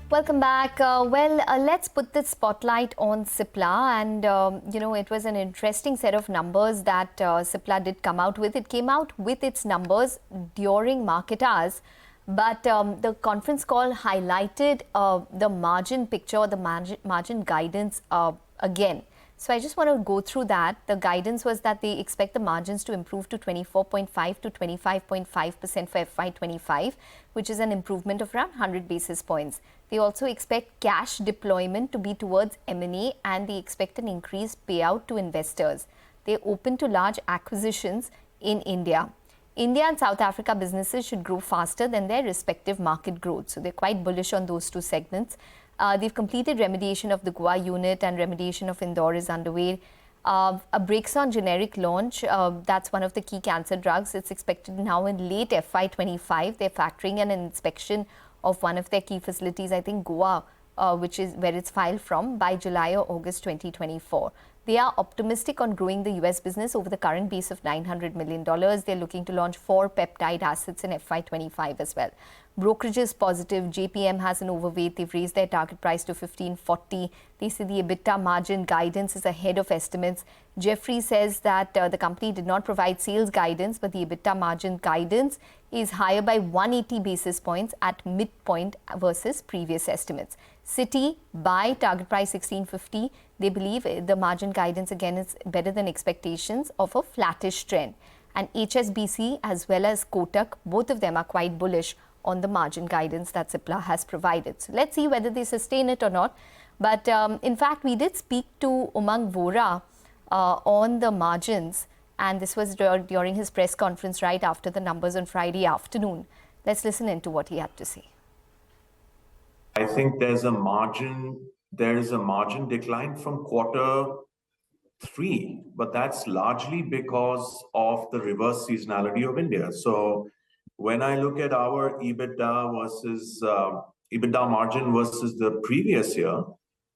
Welcome back. Let's put the spotlight on Cipla. And, it was an interesting set of numbers that Cipla did come out with. It came out with its numbers during market hours. But the conference call highlighted the margin picture, the margin guidance again. So I just want to go through that. The guidance was that they expect the margins to improve to 24.5 to 25.5% for FY25, which is an improvement of around 100 basis points. They also expect cash deployment to be towards M&A, and they expect an increased payout to investors. They're open to large acquisitions in India. India and South Africa businesses should grow faster than their respective market growth. So they're quite bullish on those two segments. They've completed remediation of the Goa unit, and remediation of Indore is underway. A Brexon generic launch, that's one of the key cancer drugs. It's expected now in late FY25. They're factoring in an inspection of one of their key facilities, I think Goa, which is where it's filed from, by July or August 2024. They are optimistic on growing the US business over the current base of $900 million. They're looking to launch 4 peptide assets in FY25 as well. Brokerage is positive. JPM has an overweight. They've raised their target price to 1540. They say the EBITDA margin guidance is ahead of estimates. Jeffrey says that the company did not provide sales guidance, but the EBITDA margin guidance is higher by 180 basis points at midpoint versus previous estimates. Citi buy target price 1650. They believe the margin guidance again is better than expectations of a flattish trend. And HSBC as well as Kotak, both of them are quite bullish on the margin guidance that Cipla has provided. So let's see whether they sustain it or not. But in fact, we did speak to Umang Vora on the margins, and this was during his press conference right after the numbers on Friday afternoon. Let's listen into what he had to say. I think there is a margin decline from quarter 3, but that's largely because of the reverse seasonality of India. So when I look at our EBITDA versus EBITDA margin versus the previous year,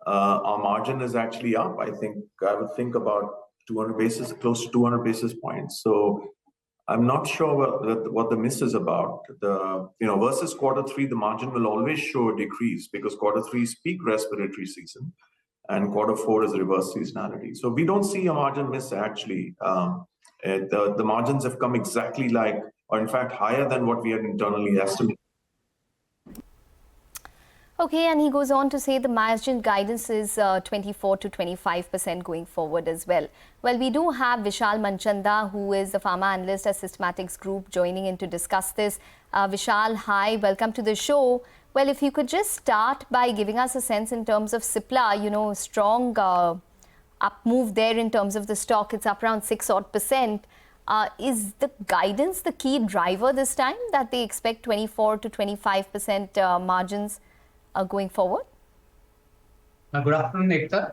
our margin is actually up. I would think about close to 200 basis points. So I'm not sure what the miss is about. Versus quarter 3, the margin will always show a decrease because quarter 3 is peak respiratory season, and quarter 4 is reverse seasonality. So we don't see a margin miss actually. The margins have come exactly like, or in fact higher than what we had internally estimated. Okay, and he goes on to say the margin guidance is 24 to 25% going forward as well. Well, we do have Vishal Manchanda, who is the Pharma Analyst at Systematix Group, joining in to discuss this. Vishal, hi, welcome to the show. Well, if you could just start by giving us a sense in terms of Cipla, strong up move there in terms of the stock. It's up around 6% odd. Is the guidance the key driver this time, that they expect 24 to 25% margins going forward? Good afternoon, Ekta.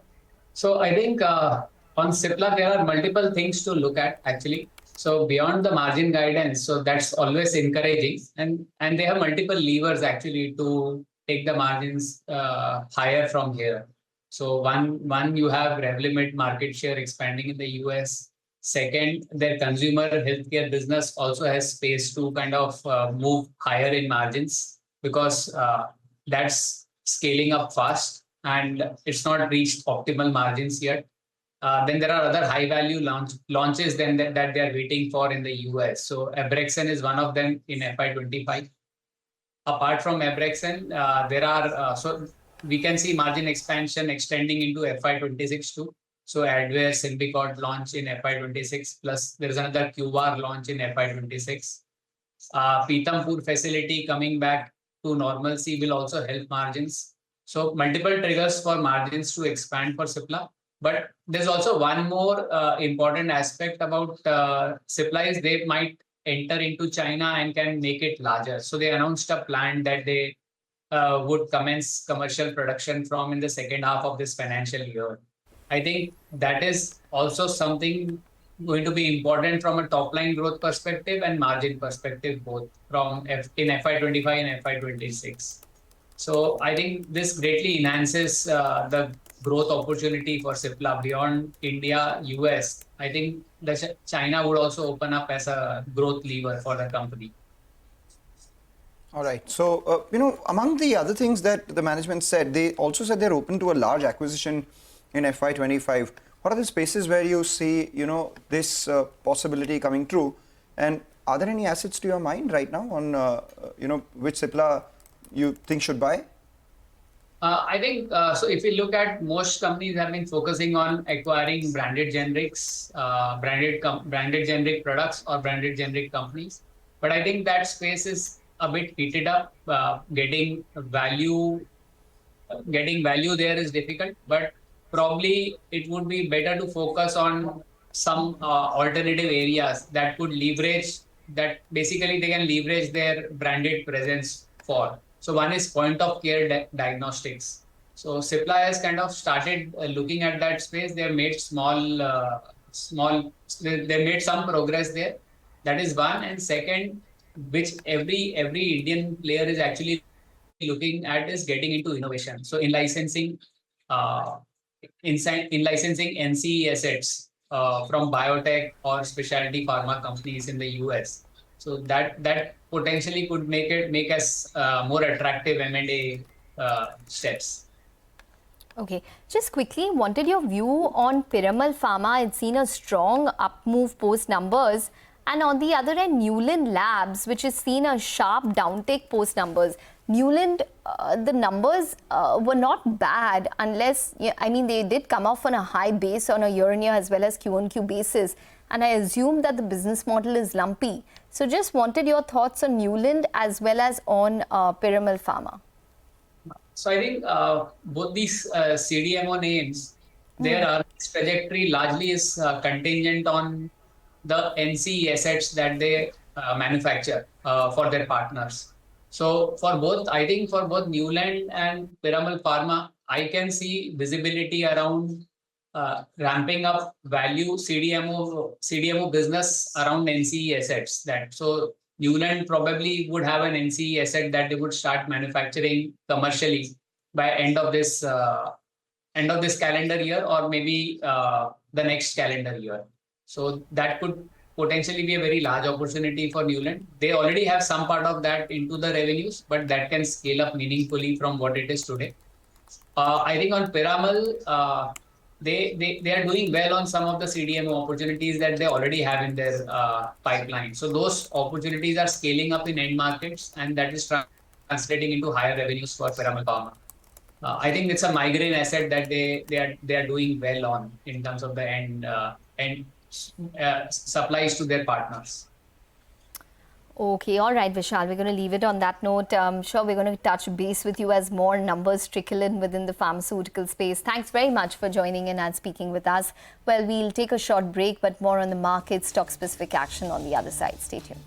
So I think on Cipla, there are multiple things to look at actually. So beyond the margin guidance, so that's always encouraging. And they have multiple levers actually to take the margins higher from here. So one, you have Revlimid market share expanding in the US. Second, their consumer healthcare business also has space to kind of move higher in margins because that's scaling up fast and it's not reached optimal margins yet. Then there are other high-value launches then that they are waiting for in the US. So Abraxane is one of them in FY25. Apart from Abraxane, there are so we can see margin expansion extending into FY26 too. So Advair Symbicort launch in FY26, plus there is another QVAR launch in FY26. Pithampur facility coming back to normalcy will also help margins. So multiple triggers for margins to expand for Cipla. But there's also one more important aspect about Cipla is they might enter into China and can make it larger. So they announced a plan that they would commence commercial production from in the second half of this financial year. I think that is also something going to be important from a top-line growth perspective and margin perspective, both from in FY25 and FY26. So I think this greatly enhances the growth opportunity for Cipla beyond India, US. I think China would also open up as a growth lever for the company. All right. So, among the other things that the management said, they also said they're open to a large acquisition in FY25. What are the spaces where you see, this possibility coming true? And are there any assets to your mind right now on, which Cipla you think should buy? I think so. If you look at, most companies have been focusing on acquiring branded generics, branded generic products or branded generic companies. But I think that space is a bit heated up. Getting value there is difficult, but probably it would be better to focus on some alternative areas that could leverage, that basically they can leverage their branded presence for. So one is point of care diagnostics. So Cipla has kind of started looking at that space. They have made they made some progress there. That is one. And second, which every Indian player is actually looking at, is getting into innovation. So uh, in licensing NCE assets from biotech or specialty pharma companies in the US. So that potentially could make us more attractive M&A steps. Okay, just quickly wanted your view on Piramal Pharma. It's seen a strong up move post numbers, and on the other end, Newland Labs, which has seen a sharp downtake post numbers. Newland, the numbers were not bad, unless, I mean, they did come off on a high base on a year-on-year as well as Q-on-Q basis, and I assume that the business model is lumpy. So just wanted your thoughts on Newland as well as on Piramal Pharma. So I think both these CDMO names, their earnings trajectory largely is contingent on the NCE assets that they manufacture for their partners. So I think for both Newland and Piramal Pharma, I can see visibility around ramping up value CDMO business around NCE assets. So Newland probably would have an NCE asset that they would start manufacturing commercially by end of this calendar year, or maybe the next calendar year. So that could potentially be a very large opportunity for Newland. They already have some part of that into the revenues, but that can scale up meaningfully from what it is today. I think on Piramal, they are doing well on some of the CDMO opportunities that they already have in their pipeline. So those opportunities are scaling up in end markets, and that is translating into higher revenues for Piramal Pharma. I think it's a migraine asset that they are doing well on in terms of the end supplies to their partners. Okay, all right, Vishal, we're going to leave it on that note. I'm sure we're going to touch base with you as more numbers trickle in within the pharmaceutical space. Thanks very much for joining in and speaking with us. Well, we'll take a short break, but more on the market, stock-specific action on the other side. Stay tuned.